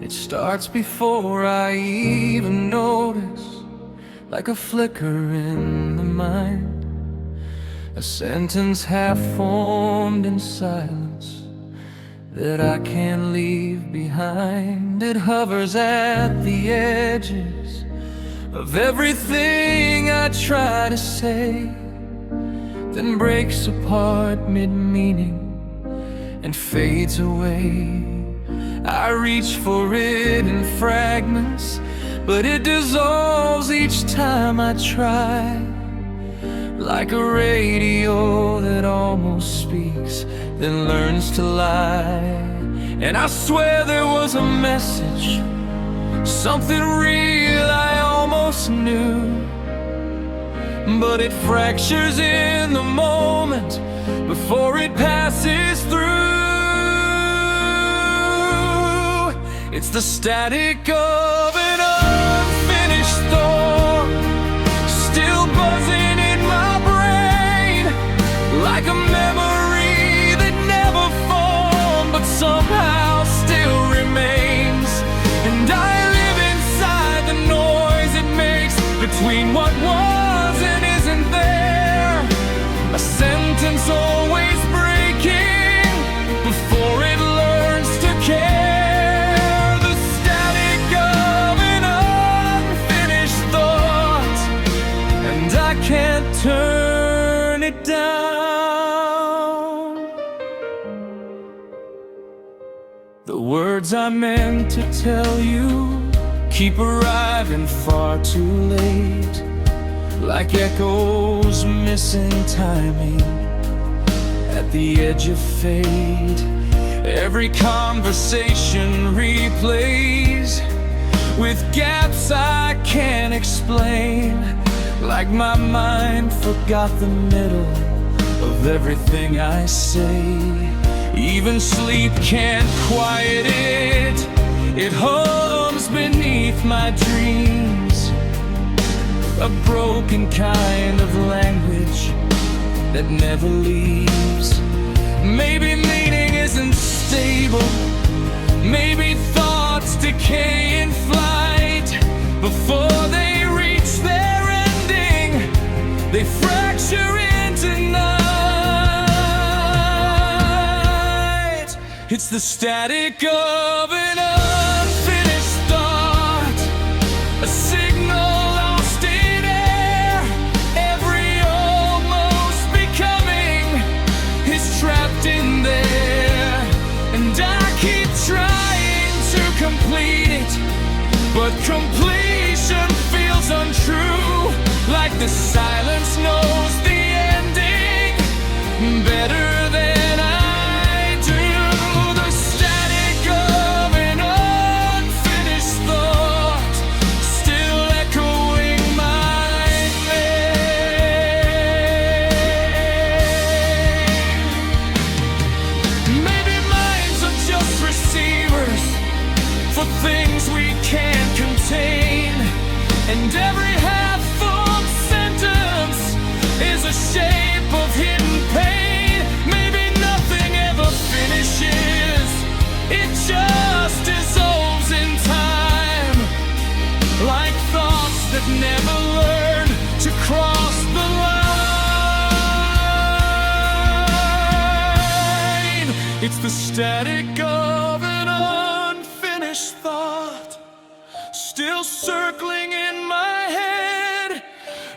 It starts before I even notice, like a flicker in the mind, a sentence half formed in silence that I can't leave behind. It hovers at the edges of everything I try to say, then breaks apart mid-meaning and fades away. I reach for it in fragments, but it dissolves each time I try, like a radio that almost speaks, then learns to lie. And I swear there was a message, something real I almost knew, but it fractures in the moment before it passes through. It's the static of an unfinished thought, still buzzing in my brain, like a memory that never formed but somehow still remains. And I live inside the noise it makes between what was and isn't there, a sentence always breaking before it learns to care. Can't turn it down. The words I meant to tell you keep arriving far too late, like echoes missing timing at the edge of fate. Every conversation replays with gaps I can't explain, like my mind forgot the middle of everything I say. Even sleep can't quiet it, it hums beneath my dreams, a broken kind of language that never leaves. Maybe meaning isn't stable, maybe thoughts decay in flight before they reach their, they fracture into night. It's the static of an unfinished thought, a signal lost in air. Every almost becoming is trapped in there, and I keep trying to complete it, but completion feels untrue, like the silence knows the ending better than I do. The static of an unfinished thought, still echoing my name. Maybe minds are just receivers for things we can't contain, and every half-formed sentence is a shape of hidden pain. Maybe nothing ever finishes, it just dissolves in time, like thoughts that never learn to cross the line. It's the static of an unfinished thought, still circling in my head.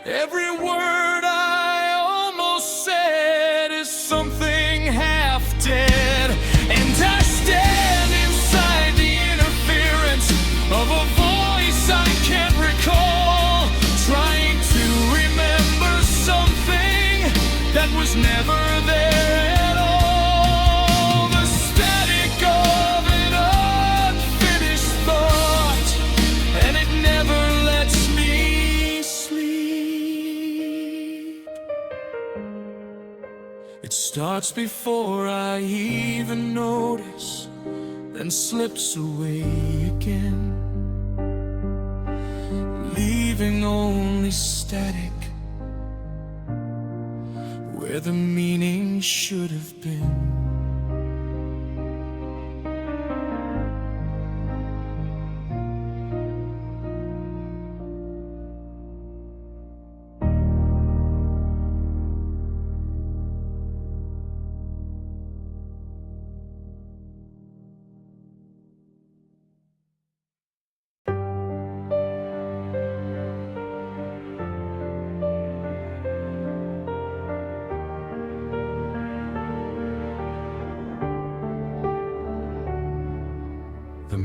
Every word I almost said is something half dead, and I stand inside the interference of a voice I can't recall, trying to remember something that was never there at all. The static of an unfinished thought, and it never lets me sleep. It starts before I even notice, then slips away again, leaving only static where the meaning should have been.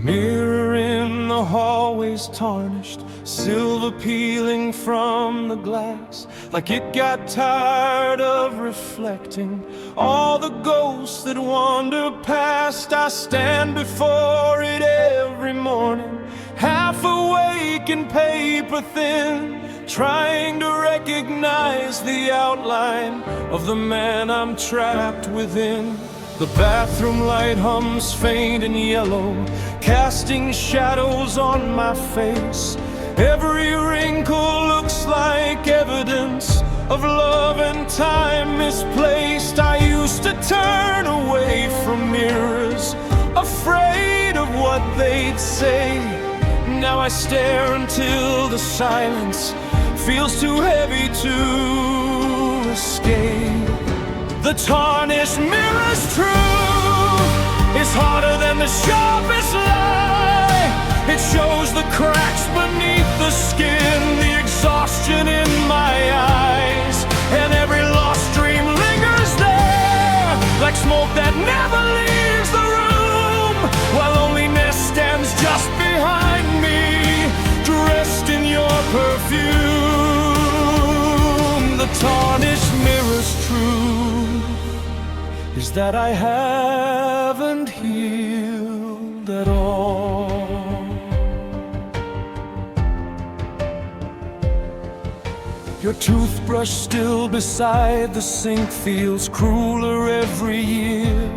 mirror in the hallway's tarnished, silver peeling from the glass, like it got tired of reflecting all the ghosts that wander past. I stand before it every morning, half awake and paper thin, trying to recognize the outline of the man I'm trapped within. The bathroom light hums faint and yellow, casting shadows on my face. Every wrinkle looks like evidence of love and time misplaced. I used to turn away from mirrors, afraid of what they'd say. Now I stare until the silence feels too heavy to escape. The tarnished mirror's truth is harder than the sharpest lie. It shows the cracks beneath the skin, the exhaustion in my eyes, and every lost dream lingers there, like smoke that never leaves the room, while loneliness stands just behind me, dressed in your perfume. The tarnished mirror's truth is that I haven't healed at all. Your toothbrush still beside the sink feels crueler every year,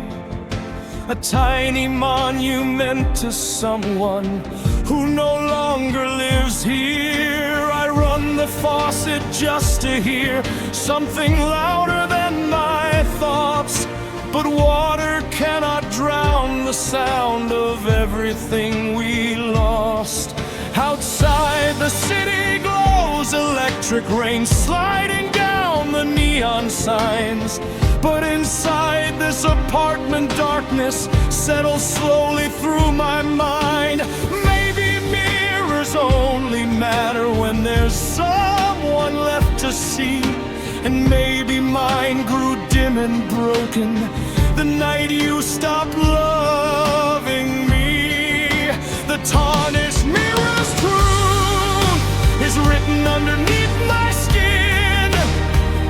a tiny monument to someone who no longer lives here. I run the faucet just to hear something louder than my thoughts, but water cannot drown the sound of everything we lost. Outside the city glows electric rain sliding down the neon signs, but inside this apartment darkness settles slowly through my mind. Maybe mirrors only matter when there's someone left to see, and maybe mine grew dim and broken the night you stopped loving me. The tarnished mirror's truth is written underneath my skin.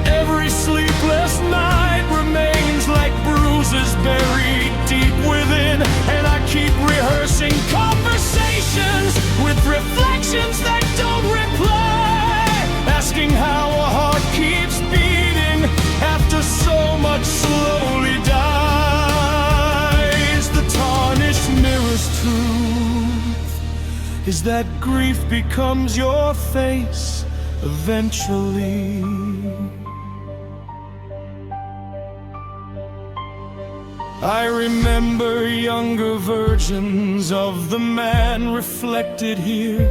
Every sleepless night remains like bruises buried deep within, and I keep rehearsing conversations with reflections that don't reply, asking how a heart keeps beating after so much slowly dies. The tarnished mirror's truth is that grief becomes your face eventually. I remember younger versions of the man reflected here,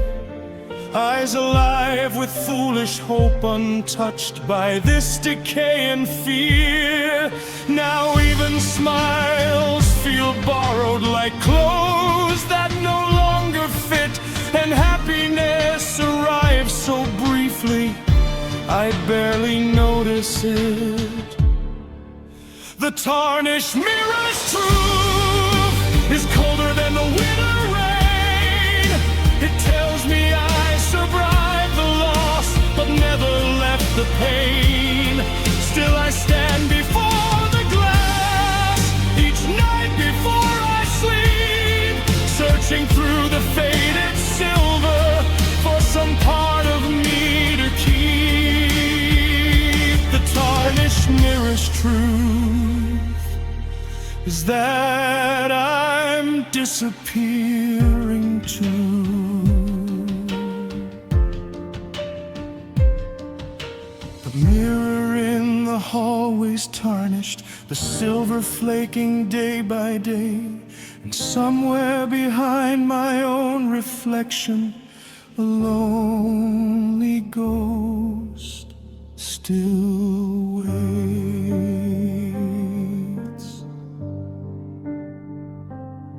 eyes alive with foolish hope, untouched by this decay and fear. Now even smiles feel borrowed like clothes that no longer fit, and happiness arrives so briefly I barely notice it. The tarnished mirror's truth is colder than the winter rain. It tells me I survived the loss, but never left the pain. Still I stand before the glass each night before I sleep, searching through the faded silver for some part of me to keep. The tarnished mirror's truth is that I'm disappearing too. The mirror in the hallway's tarnished, the silver flaking day by day, and somewhere behind my own reflection, a lonely ghost still waits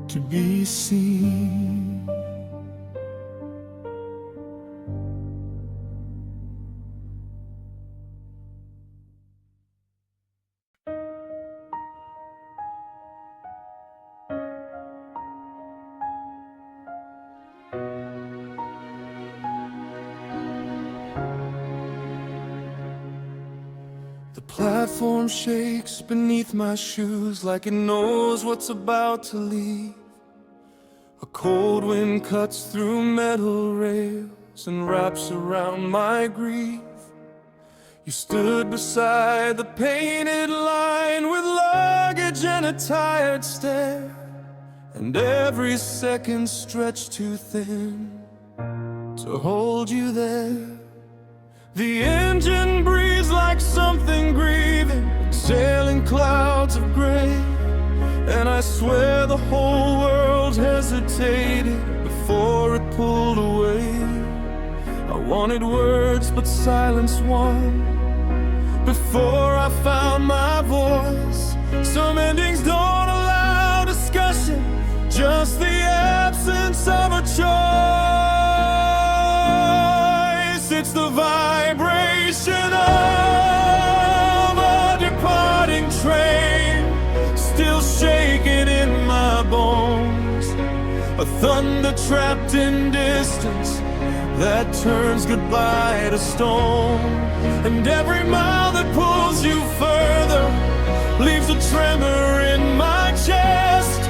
to be seen. platform shakes beneath my shoes like it knows what's about to leave. A cold wind cuts through metal rails and wraps around my grief. You stood beside the painted line with luggage and a tired stare, and every second stretched too thin to hold you there. The engine breathes like something grieving, sailing clouds of gray, and I swear the whole world hesitated before it pulled away. I wanted words, but silence won before I found my voice. Some endings don't allow discussion, just the absence of a choice. It's the vibration of a departing train, still shaking in my bones. A thunder trapped in distance that turns goodbye to stone. And every mile that pulls you further leaves a tremor in my chest,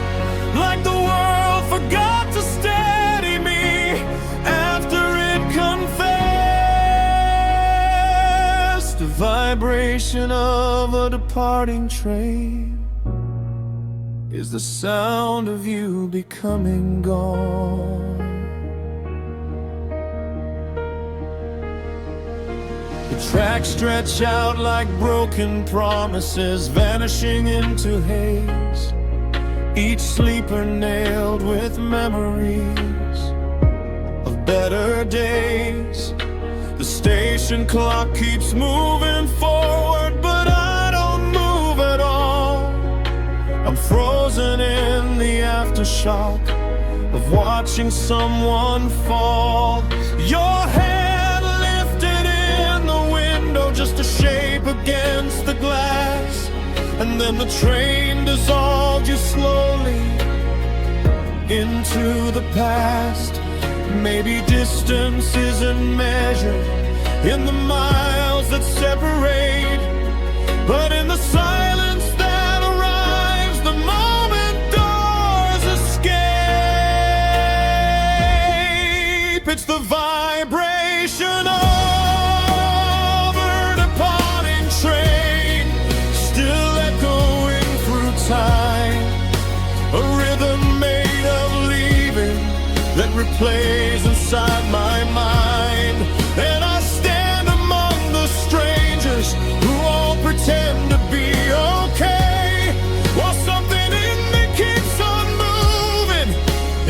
like the world forgot to steady me after it confessed. The vibration of a departing train is the sound of you becoming gone. The tracks stretch out like broken promises, vanishing into haze. Each sleeper nailed with memories of better days. The station clock keeps moving forward, but I don't move at all. I'm frozen in the aftershock of watching someone fall. Your head lifted in the window, just a shape against the glass, and then the train dissolved you slowly into the past. Maybe distance isn't measured in the miles that separate, but in the silence that arrives the moment doors escape. It's the vibration of a departing train, still echoing through time, a rhythm made of leaving that replays inside my mind. And I stand among the strangers who all pretend to be okay, while something in me keeps on moving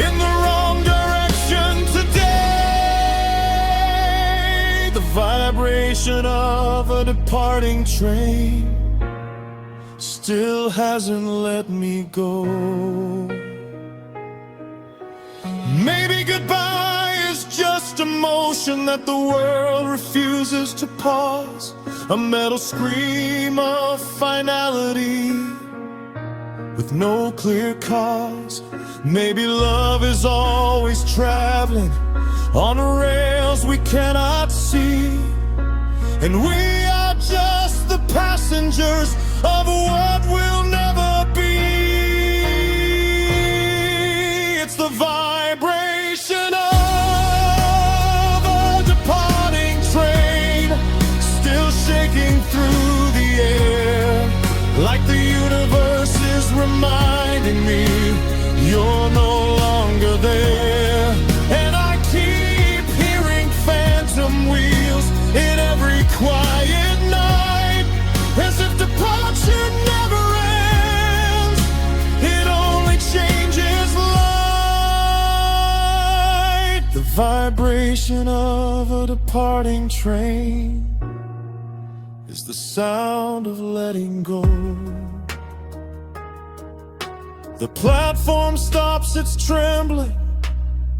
in the wrong direction today. The vibration of a departing train still hasn't let me go. Maybe goodbye is just a motion that the world refuses to pause, a metal scream of finality with no clear cause. Maybe love is always traveling on rails we cannot see, and we are just the passengers of what will never be. It's the vibration of a departing train, still shaking through the air, like the universe is reminding me you're no longer there. And I keep hearing phantom wheels in every quiet night, as if departure never ends, it only changes light. The vibration of a departing train is the sound of letting go. The platform stops its trembling,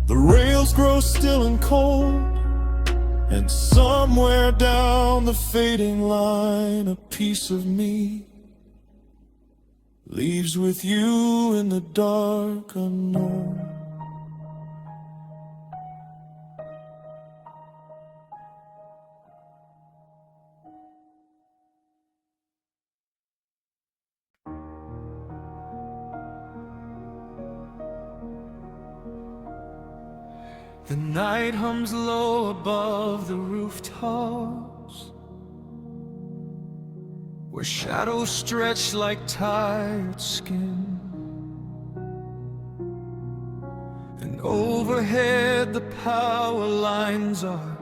the rails grow still and cold, and somewhere down the fading line a piece of me leaves with you in the dark unknown. The night hums low above the rooftops, where shadows stretch like tired skin. And overhead the power lines are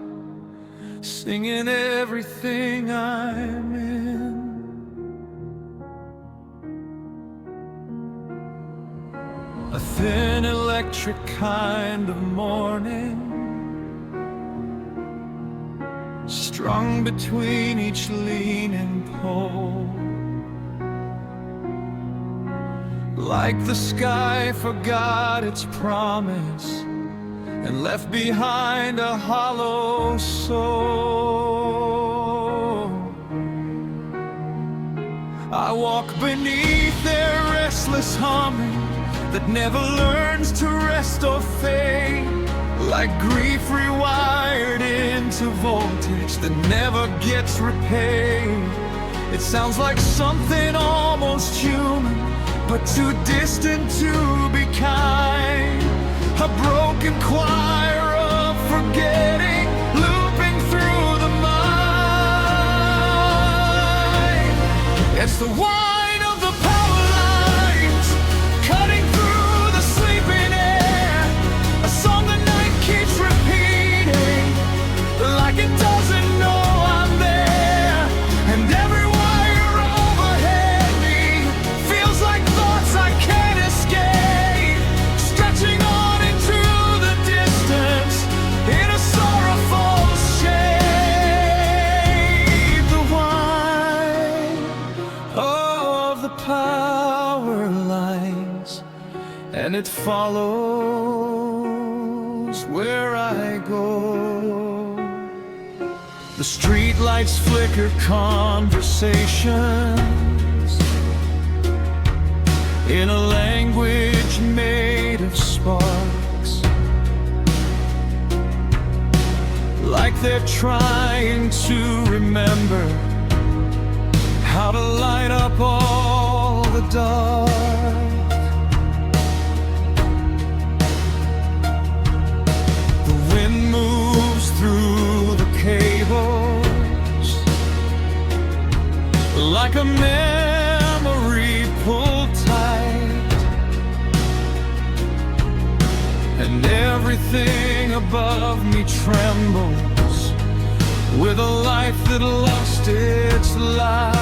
singing everything I'm in. A thin electric kind of morning, strung between each leaning pole, like the sky forgot its promise and left behind a hollow soul. I walk beneath their restless humming that never learns to rest or fade, like grief rewired into voltage that never gets repaid. It sounds like something almost human, but too distant to be kind. A broken choir of forgetting, looping through the mind. It's the whine of the power lines, cutting through the sleeping air. A song the night keeps repeating, like it doesn't know I'm there. And every wire overhead me feels like thoughts I can't escape, stretching on into the distance in a sorrowful shade. The whine of the power lines, and it follows where I go. The street lights flicker conversations in a language made of sparks, like they're trying to remember how to light up all the dark. The wind moves through the cables like a memory pulled tight, and everything above me trembles with a life that lost its light.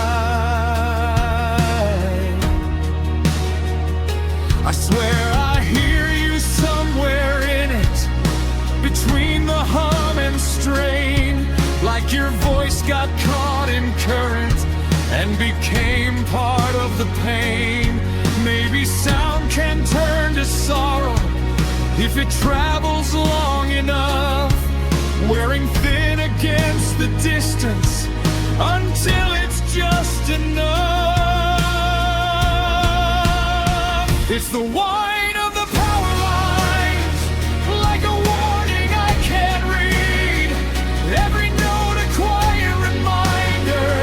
I swear I hear you somewhere in it, between the hum and strain, like your voice got caught in current and became part of the pain. Maybe sound can turn to sorrow if it travels long enough, wearing thin against the distance until it's just enough. It's the whine of the power lines, like a warning I can't read. Every note a quiet reminder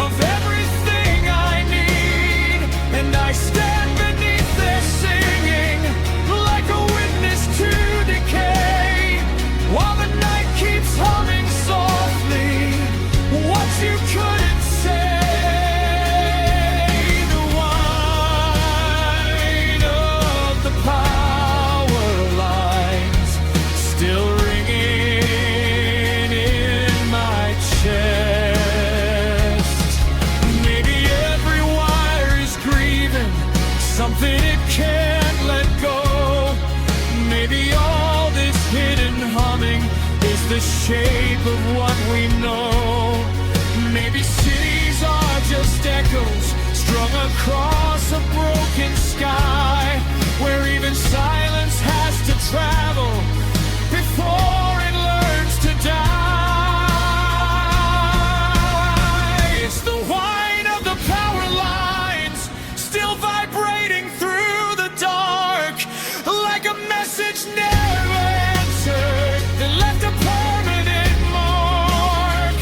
of everything I need, and I stand beneath their singing like a witness to decay, while the night keeps humming softly what you couldn't say. The whine of the power lines still ringing in my chest. Maybe every wire is grieving something it can't let go. Maybe all this hidden humming is the shape of what we know. Maybe cities are just echoes strung across a broken sky, where even silence has to travel before it learns to die. It's the whine of the power lines, still vibrating through the dark, like a message never answered that left a permanent mark.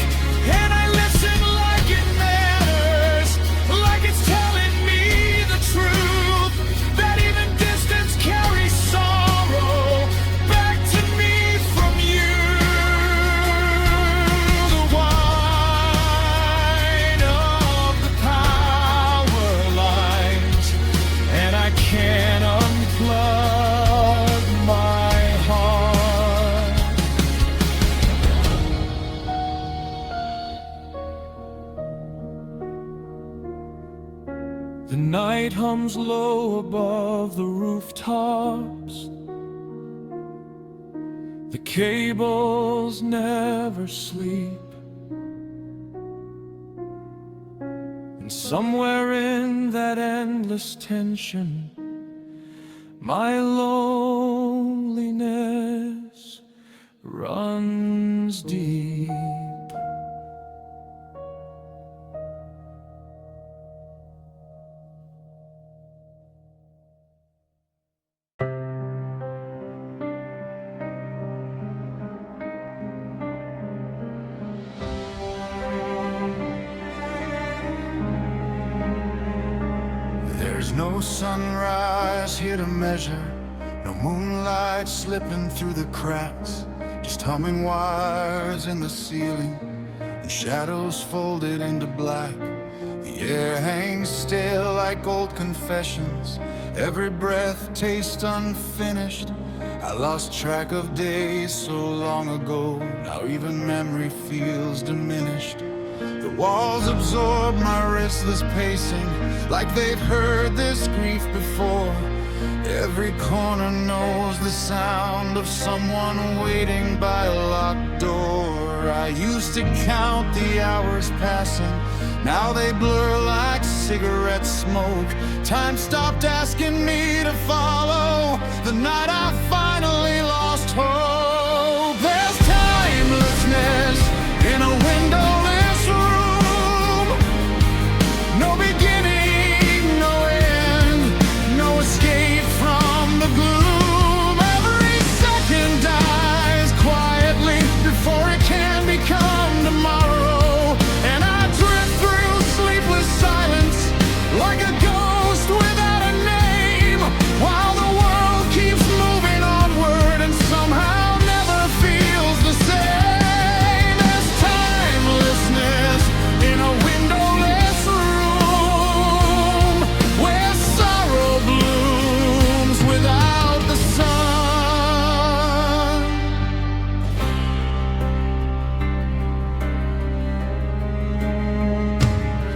And I listen like it matters, like it's telling me the truth. hums low above the rooftops. The cables never sleep, and somewhere in that endless tension, my loneliness runs deep. There's no sunrise here to measure, no moonlight slipping through the cracks, just humming wires in the ceiling and shadows folded into black. The air hangs still like old confessions, every breath tastes unfinished. I lost track of days so long ago, now even memory feels diminished. The walls absorb my restless pacing, like they've heard this grief before. Every corner knows the sound of someone waiting by a locked door. I used to count the hours passing, now they blur like cigarette smoke. Time stopped asking me to follow the night I finally lost hope. There's timelessness in a windowless room, no beginning, no end, no escape from the gloom. Every second dies quietly before it can become tomorrow, and I drift through sleepless silence like a ghost without a name, while the world keeps moving onward and somehow never feels the same. There's timelessness in a windowless room, where sorrow blooms without the sun.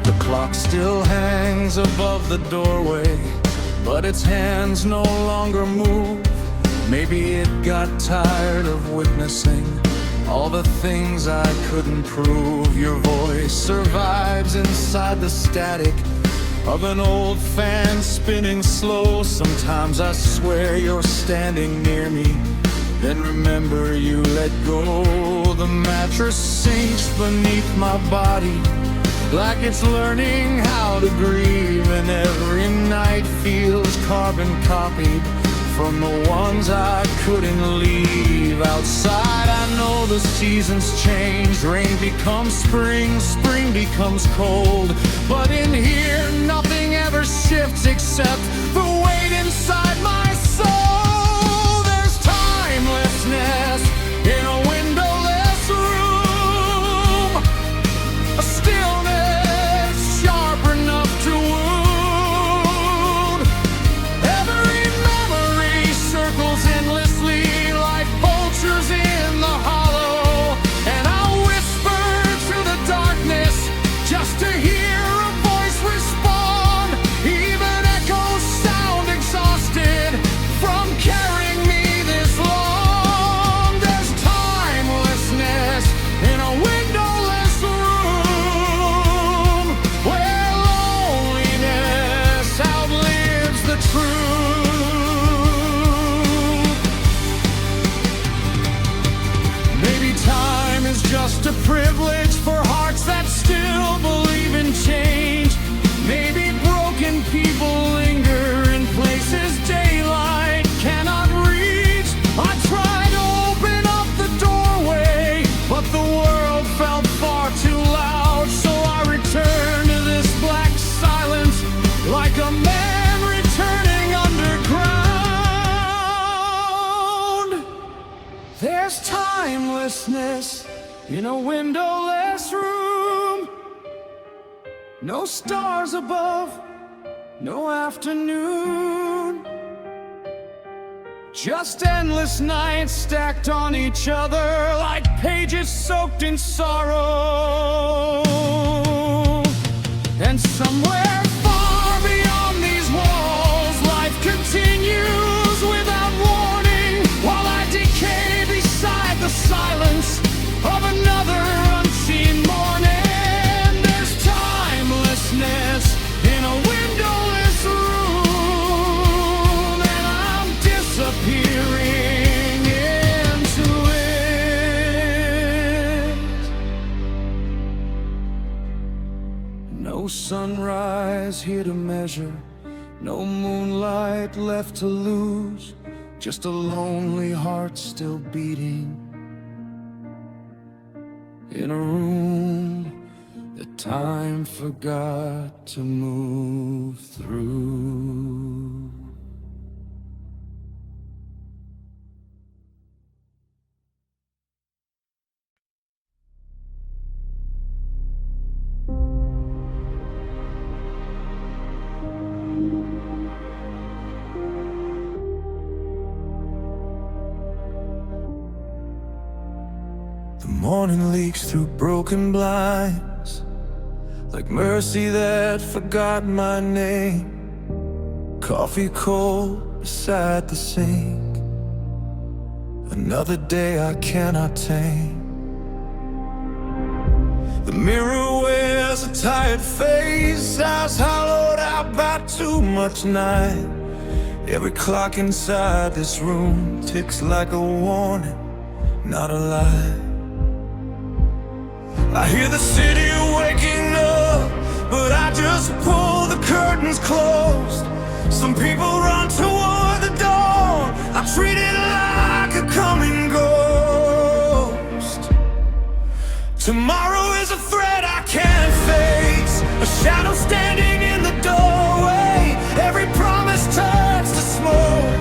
The clock still hangs above the doorway, but its hands no longer move. Maybe it got tired of witnessing all the things I couldn't prove. Your voice survives inside the static of an old fan spinning slow. Sometimes I swear you're standing near me, then remember you let go. The mattress sinks beneath my body like it's learning how to grieve, and every night feels carbon copied from the ones I couldn't leave. Outside I know the seasons change, rain becomes spring, spring becomes cold, but in here nothing ever shifts except the weight inside my soul. There's timelessness in a windowless room, a stillness sharp enough to wound. Every memory circles endlessly like vultures in the hollow, and I'll whisper through the darkness just to hear a voice respond. Even echoes sound exhausted from carrying me this long. There's timelessness in a windowless room, where loneliness outlives the truth. Maybe time is just a privilege for hearts that still believe in change. Maybe broken people linger in places daylight cannot reach. I tried to open up the doorway, but the world felt far too loud, so I returned to this black silence like a man returning underground. There's timelessness in a windowless room, no stars above, no afternoon, just endless nights stacked on each other like pages soaked in sorrow. And somewhere far beyond these walls, sunrise here to measure, no moonlight left to lose, just a lonely heart still beating in a room that time forgot to move through. The morning leaks through broken blinds, like mercy that forgot my name. Coffee cold beside the sink, another day I cannot tame. The mirror wears a tired face, eyes hollowed out by too much night. Every clock inside this room ticks like a warning, not a lie. I hear the city waking up, but I just pull the curtains closed. Some people run toward the dawn, I treat it like a coming ghost. Tomorrow is a threat I can't face, a shadow standing in the doorway. Every promise turns to smoke,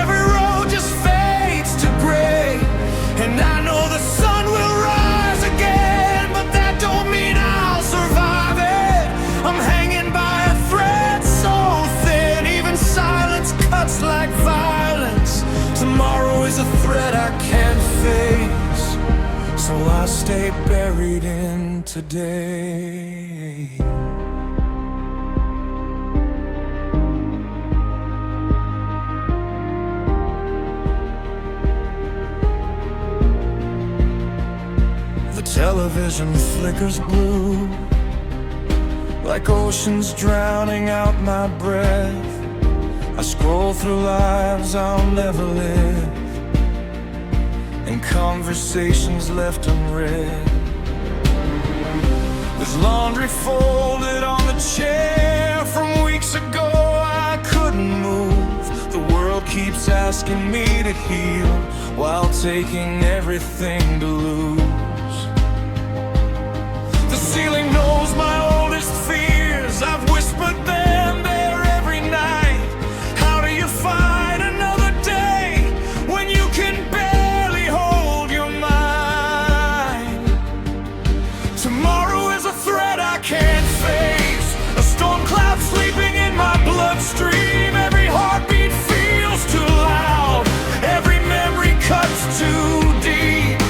every road just fades to gray. And I know the sun will rise again, but that don't mean I'll survive it. I'm hanging by a thread so thin, even silence cuts like violence. Tomorrow is a threat I can't face, so I stay buried in today. The television flickers blue, like oceans drowning out my breath. I scroll through lives I'll never live, and conversations left unread. There's laundry folded on the chair from weeks ago I couldn't move. The world keeps asking me to heal while taking everything to lose. The ceiling knows my oldest fears, I've whispered them there every night. How do you fight another day when you can barely hold your mind? Tomorrow is a threat I can't face, a storm cloud sleeping in my bloodstream. Every heartbeat feels too loud, every memory cuts too deep.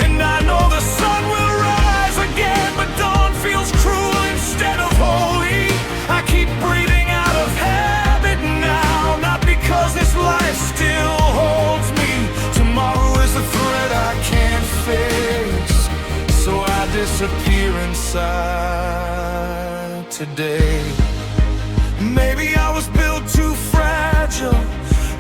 And I know the sun will rise again, but dawn feels cruel instead of holy. I keep breathing out of habit now, not because this life still holds me. Tomorrow is a threat I can't face, so I disappear inside today. Maybe I was built too fragile,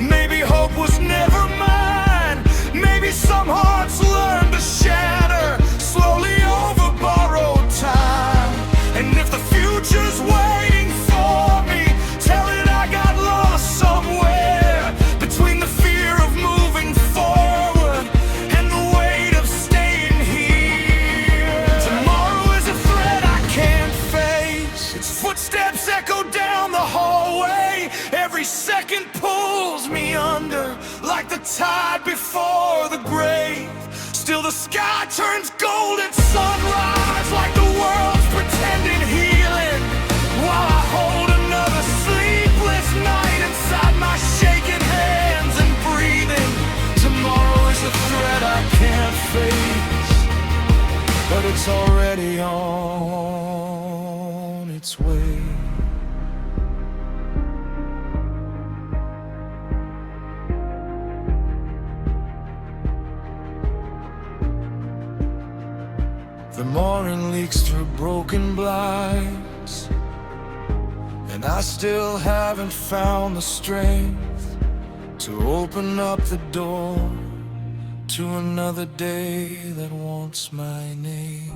maybe hope was never mine. Maybe some hearts learn to shatter slowly over borrowed time. And if the future's waiting for me, tell it I got lost somewhere between the fear of moving forward and the weight of staying here. Tomorrow is a threat I can't face, its footsteps echo down the hallway. Every second pulls me under, like the tide before the grave. Still the sky turns gold at sunrise, like the world's pretending healing, while I hold another sleepless night inside my shaking hands and breathing. Tomorrow is a threat I can't face, but it's already on its way. The morning leaks through broken blinds, and I still haven't found the strength to open up the door to another day that wants my name.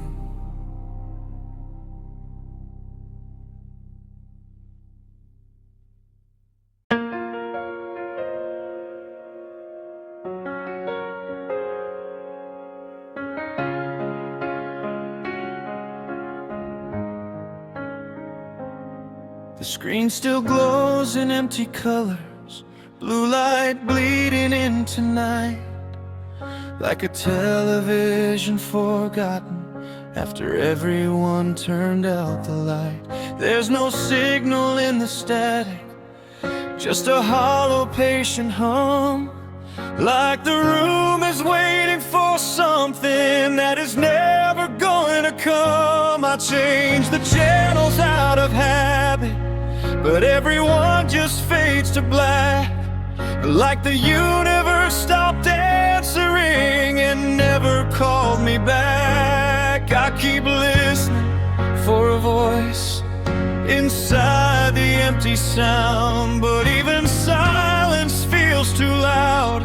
Screen still glows in empty colors, blue light bleeding into night, like a television forgotten after everyone turned out the light. There's no signal in the static, just a hollow patient hum, like the room is waiting for something that is never going to come. I change the channels out of habit, but everyone just fades to black, like the universe stopped answering and never called me back. I keep listening for a voice inside the empty sound, but even silence feels too loud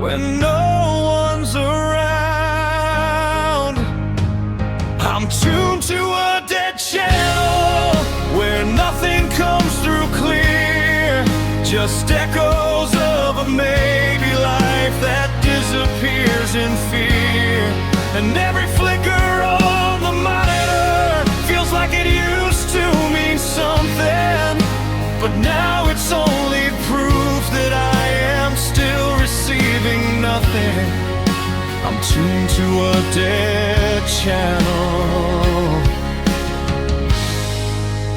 when no one's around. I'm tuned to a dead channel where nothing comes through clear, just echoes of a maybe life that disappears in fear. And every flicker on the monitor feels like it used to mean something, but now it's only proof that I am still receiving nothing. I'm tuned to a dead channel,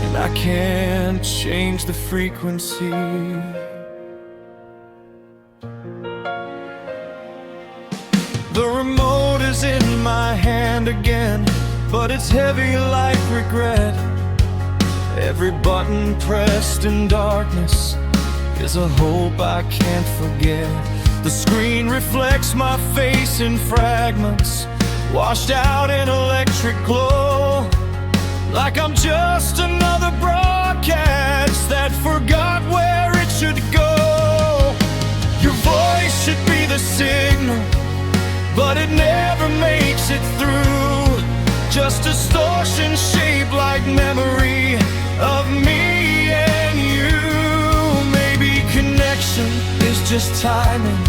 and I can't change the frequency. The remote is in my hand again, but it's heavy like regret. Every button pressed in darkness is a hope I can't forget. The screen reflects my face in fragments, washed out in electric glow, like I'm just another broadcast that forgot where it should go. Your voice should be the signal, but it never makes it through. Just distortion shaped like memory of me and you. Maybe connection is just timing,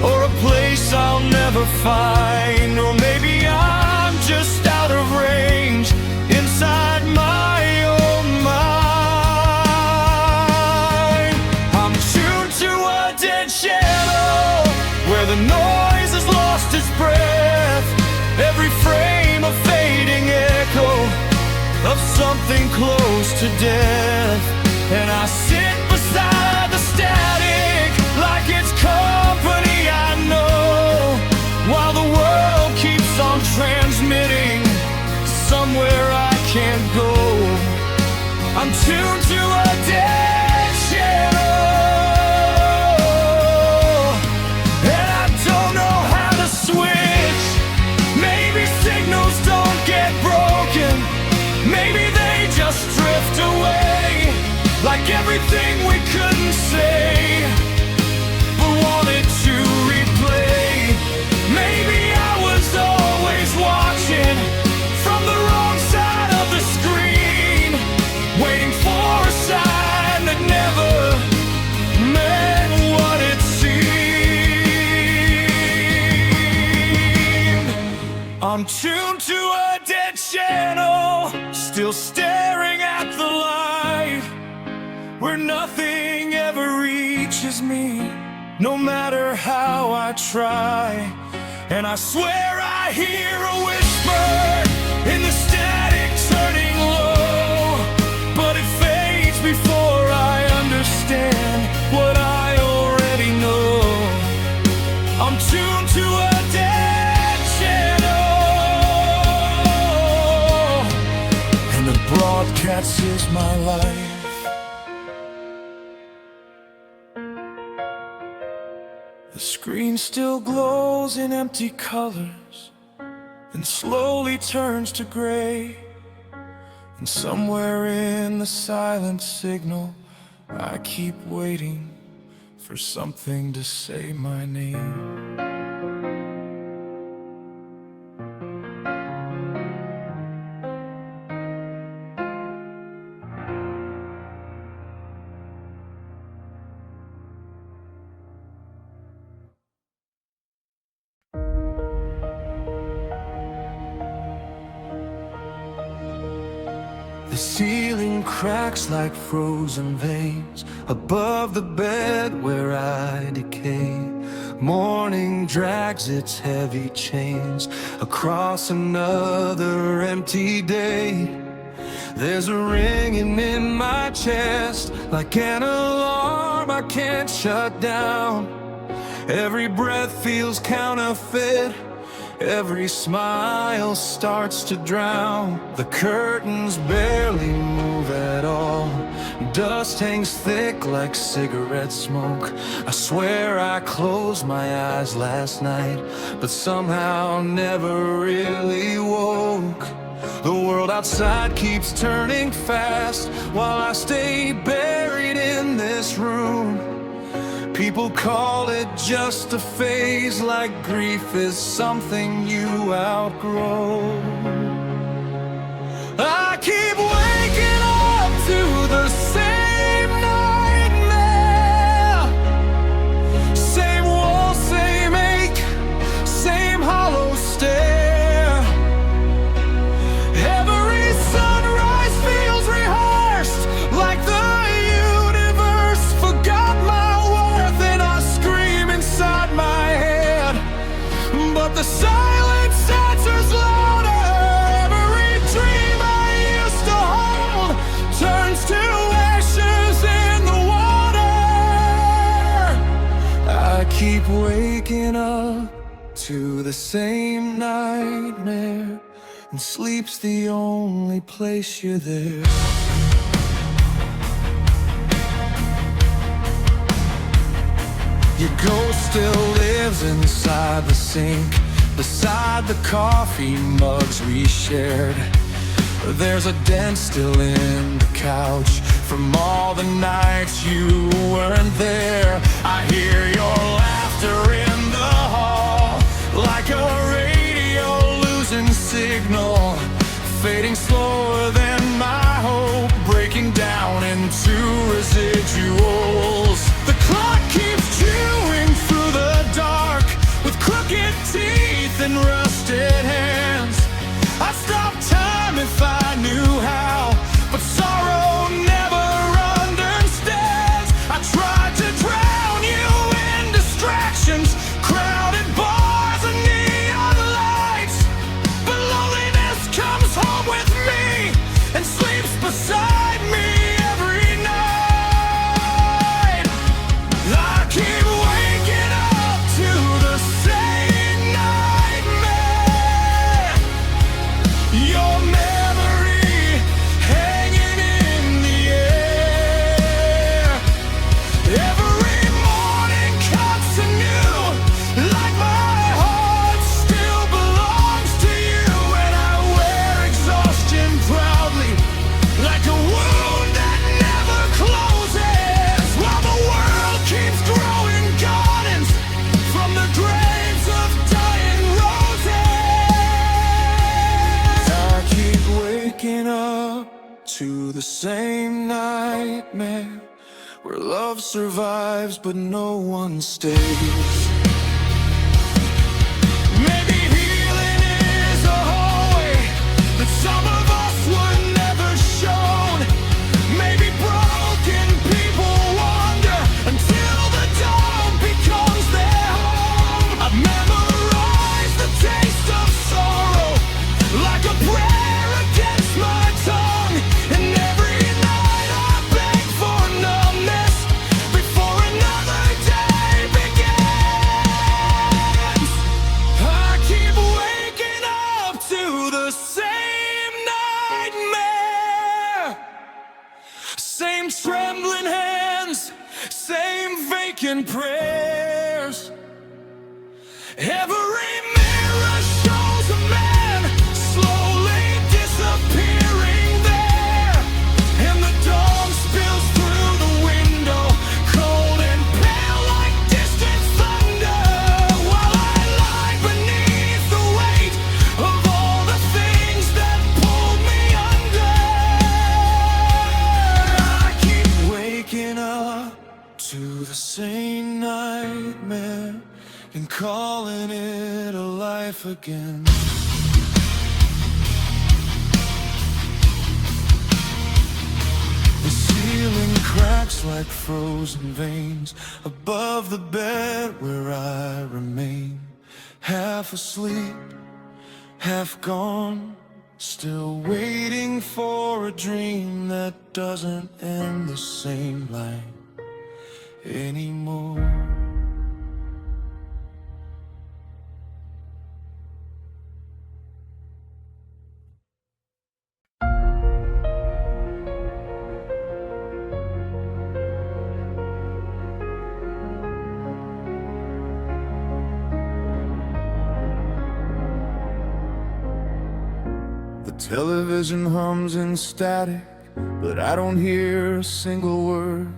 or a place I'll never find. Or maybe I'm just out of range inside my own mind. I'm tuned to a dead channel where the noise has lost its breath. Every frame a fading echo of something close to death. And I sit beside the static like it's company I know, while the world keeps on transmitting somewhere I can't go. I'm tuned to a dead channel, and I don't know how to switch. Maybe signals don't get broken, maybe they just drift away, like everything we couldn't say but wanted to replay. Maybe I was always watching from the wrong side of the screen, waiting for a sign that never meant what it seemed. I'm tuned to a dead channel, still staring at the light, where nothing ever reaches me, no matter how I try. And I swear I hear a whisper in the static turning low, but it fades before I understand what I already know. I'm tuned to a dead channel, and the broadcast is my life. The screen still glows in empty colors and slowly turns to gray. And somewhere in the silent signal, I keep waiting for something to say my name. The ceiling cracks like frozen veins above the bed where I decay. Morning drags its heavy chains across another empty day. There's a ringing in my chest like an alarm I can't shut down. Every breath feels counterfeit, every smile starts to drown. The curtains barely move at all, dust hangs thick like cigarette smoke. I swear I closed my eyes last night, but somehow never really woke. The world outside keeps turning fast while I stay buried in this room. People call it just a phase, like grief is something you outgrow. I keep waking up to the same nightmare. Same wall, same ache, same hollow stare. Every sunrise feels rehearsed, like the universe forgot my worth, and I scream inside my head, but the silence answers louder. Every dream I used to hold turns to ashes in the water. I keep waking up to the same nightmare, and sleep's the only place you're there. Your ghost still lives inside the sink, beside the coffee mugs we shared. There's a dent still in the couch from all the nights you weren't there. I hear your laughter in the hall, like a radio losing signal, fading slower than my hope, breaking down into residuals. The clock keeps chewing through the dark with crooked teeth and rusted hands. I'd stop time if I knew how, but sorrow never understands. I tried to drown you in distractions, crowded bars and neon lights, but loneliness comes home with me and sleeps beside me every night. I keep waking up to the same nightmare. Your memory hanging in the air. Every morning cuts anew, like my heart still belongs to you, and I wear exhaustion proudly, like a wound that never closes, while the world keeps growing gardens from the graves of dying roses. I keep waking up to the same nightmare, where love survives but no one stays. Maybe healing is a hallway that some of us were never shown. Maybe broken people wander until the dawn becomes their home. I've memorized the taste of sorrow like a prayer against my tongue, and every night I beg for numbness before another day begins. I keep waking up to the same nightmare, same trembling hands, same vacant prayers. Every mirror shows a man slowly disappearing there, and the dawn spills through the window, cold and pale like distant thunder, while I lie beneath the weight of all the things that pulled me under. I keep waking up to the same nightmare and calling it a life again. cracks like frozen veins above the bed where I remain, half asleep, half gone, still waiting for a dream that doesn't end the same line anymore. The television hums in static, but I don't hear a single word.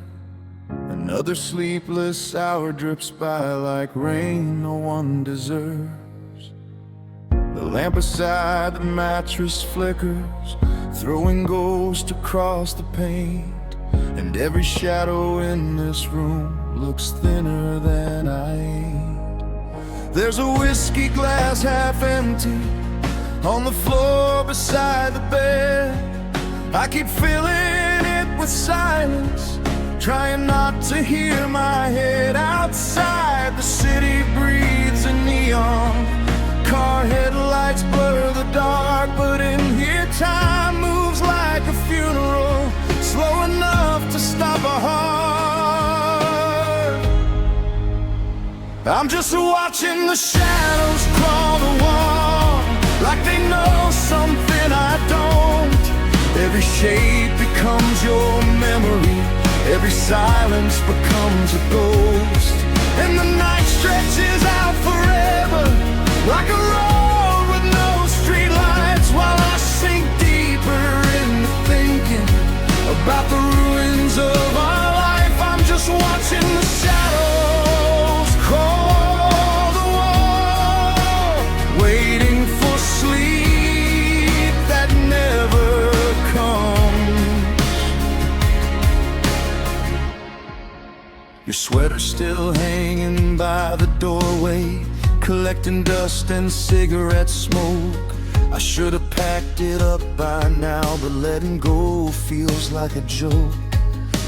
Another sleepless hour drips by like rain no one deserves. The lamp beside the mattress flickers, throwing ghosts across the paint, and every shadow in this room looks thinner than I ain't. There's a whiskey glass half empty on the floor beside the bed. I keep filling it with silence, trying not to hear my head. Outside, the city breathes a neon, car headlights blur the dark, but in here time moves like a funeral, slow enough to stop a heart. I'm just watching the shadows crawl the wall, like they know something I don't. Every shape becomes your memory, every silence becomes a ghost, and the night stretches out forever, like a road with no streetlights, while I sink deeper into thinking about the ruins of our life. I'm just watching the shadows crawl the wall, waiting for sleep that never comes. Your sweater still hanging by the doorway, collecting dust and cigarette smoke. I should have packed it up by now, but letting go feels like a joke.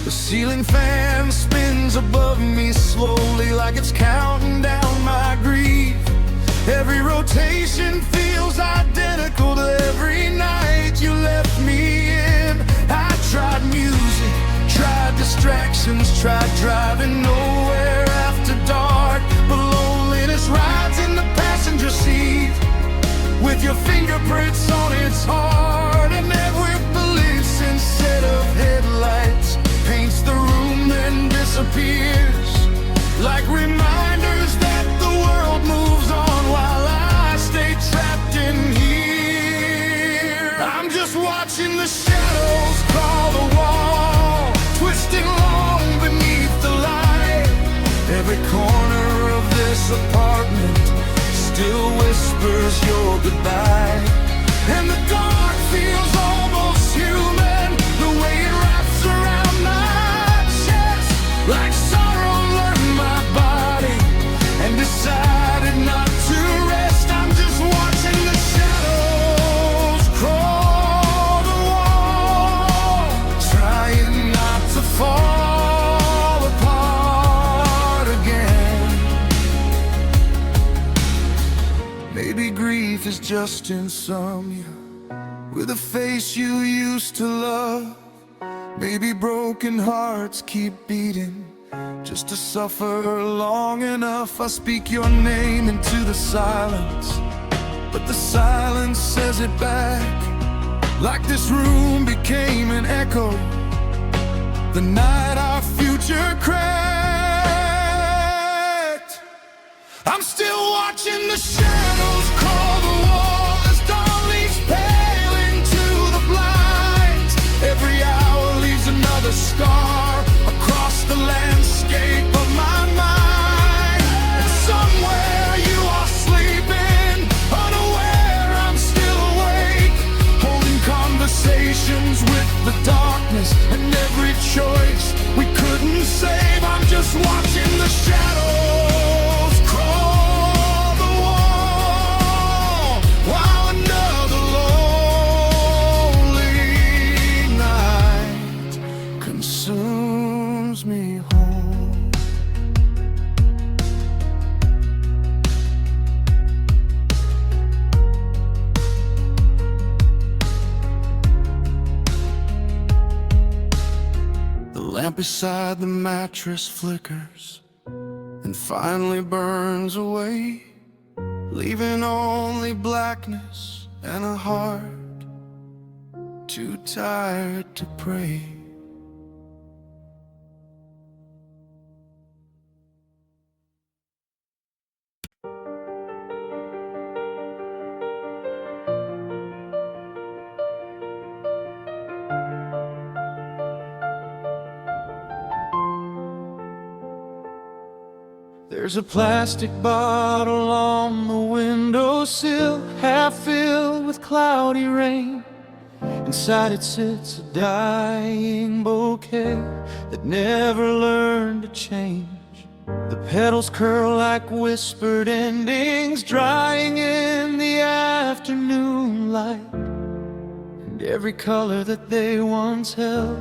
The ceiling fan spins above me slowly, like it's counting down my grief. Every rotation feels identical to every night you left me in. I tried music, tried distractions, tried driving nowhere after dark, but loneliness rides in the passenger seat, with your fingerprints on its heart. And every beliefs instead of headlights paints the room then disappears, like reminders that the world moves on while I stay trapped in here. I'm just watching the shadows crawl the wall, twisting long beneath the light. Every corner of this apartment still whispers your goodbye, and the dark feels almost human, the way it wraps around my chest, like sorrow learned my body and decided not to rest. I'm just watching the shadows crawl the wall, trying not to fall apart again. Maybe grief is just insomnia, with a face you used to love. Maybe broken hearts keep beating just to suffer long enough. I speak your name into the silence, but the silence says it back, like this room became an echo the night our future cracked. I'm still watching the shadows crawl the wall as dawn leaves pale into the blinds. Every hour leaves another scar across the landscape of my mind. And somewhere you are sleeping, unaware I'm still awake, holding conversations with the darkness and every choice we couldn't save. I'm just watching the shadows crawl the wall. beside the mattress flickers and finally burns away, leaving only blackness and a heart too tired to pray. There's a plastic bottle on the windowsill, half filled with cloudy rain. Inside it sits a dying bouquet that never learned to change. The petals curl like whispered endings, drying in the afternoon light. And every color that they once held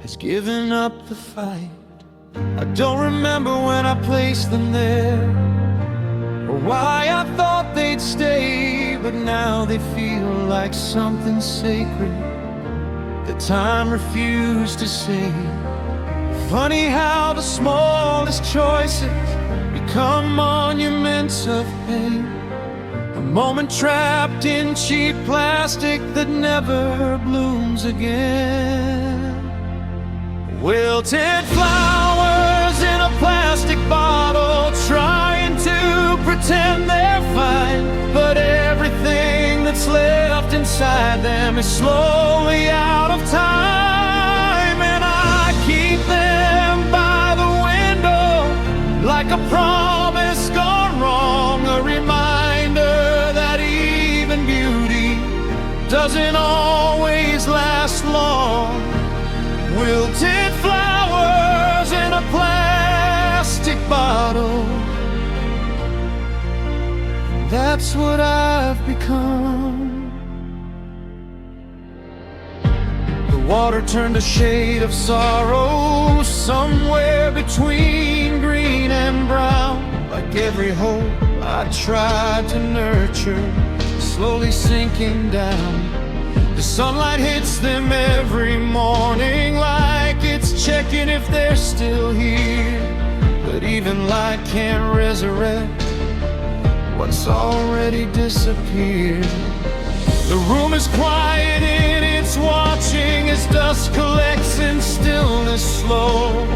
has given up the fight. I don't remember when I placed them there, or why I thought they'd stay, but now they feel like something sacred that time refused to save. Funny how the smallest choices become monuments of pain, a moment trapped in cheap plastic that never blooms again. Wilted flowers in a plastic bottle, trying to pretend they're fine, but everything that's left inside them is slowly out of time. And I keep them by the window like a promise gone wrong, a reminder that even beauty doesn't always last long. Wilted flowers in a plastic bottle, that's what I've become. The water turned a shade of sorrow, somewhere between green and brown. Like every hope I tried to nurture, slowly sinking down. The sunlight hits them every morning, like it's checking if they're still here. But even light can't resurrect what's already disappeared. The room is quiet and it's watching as dusk collects and stillness slow.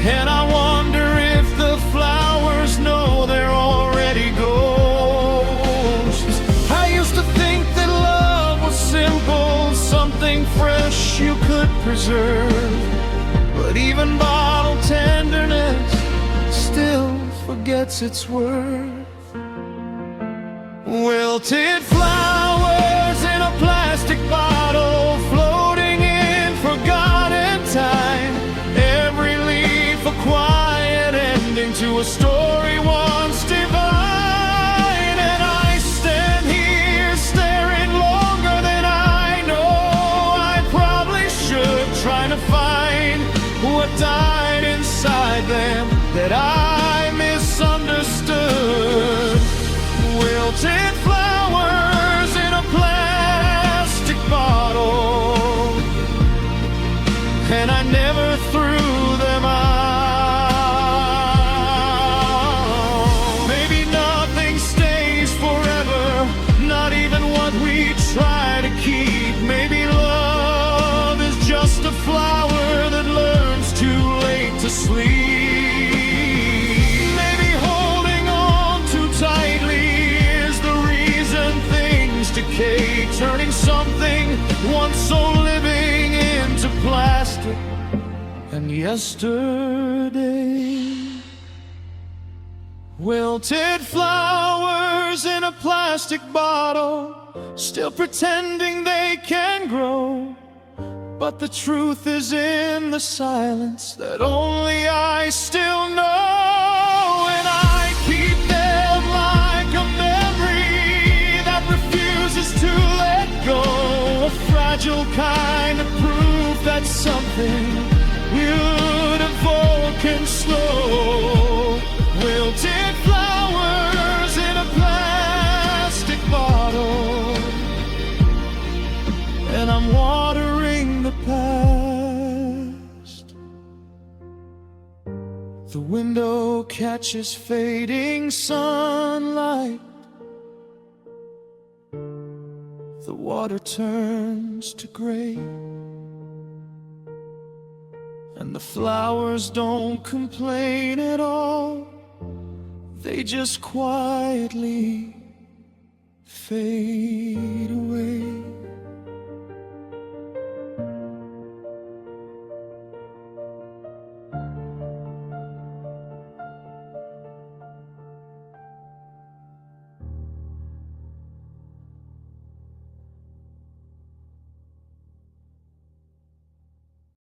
And I wonder if the flowers know they're already ghosts. I used to think that love was simple, something fresh you could preserve. But even bottled tenderness still forgets its worth. Wilted flowers in a plastic bottle, floating in forgotten time. Every leaf a quiet ending to a story once divine. And I stand here staring longer than I know I probably should, trying to find what died inside them that I misunderstood. Wilted flowers in a plastic bottle, and I never threw them out. Maybe nothing stays forever, not even what we try to keep. Maybe love is just a flower that learns too late to sleep. Maybe holding on too tightly is the reason things decay, turning something once so living into plastic and yesterday. Wilted flowers in a plastic bottle, still pretending they can grow. But the truth is in the silence that only I still know. And I keep them like a memory that refuses to let go, a fragile kind of proof that something beautiful can slow. Wilted flowers in a plastic bottle, and I'm watering the past The window catches fading sunlight. The water turns to gray, and the flowers don't complain at all. They just quietly fade away.